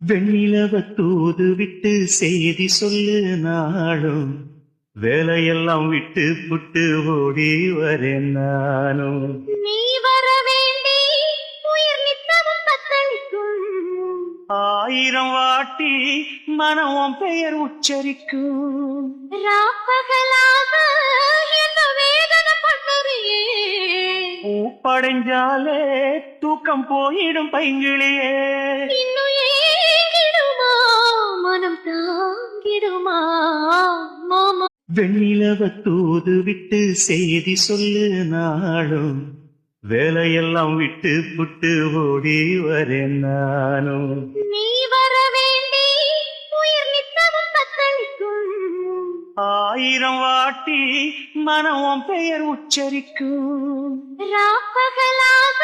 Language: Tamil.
வெண்ணிலவ தூது விட்டு செய்தி சொல்லு நாளும் வேலையெல்லாம் விட்டு புட்டு ஓடி வரேன் நானும். நீ வர வேண்டி உயிர் நித்தமும் தத்தளிக்கும். ஆயிரம் வாட்டி மனம் உன் பெயர் உச்சரிக்கும். ராப்பகலாக என்ன வேதனை பண்ணுறியே. பூப்படைஞ்சாலே தூக்கம் போயிடும் பைங்கிளியே. இன்னும் ஏங்கிடுமா மனம் தாங்கிடுமா மாமா. வெண்ணிலவ தூது விட்டு செய்தி சொல்லு நாளும் வேலையெல்லாம் விட்டு புட்டு ஓடி வரேன் நானும். நீ வர வேண்டி உயிர் நித்தமும் தத்தளிக்கும். ஆயிரம் வாட்டி மனம் உன் பெயர் உச்சரிக்கும். ராப்பகலாக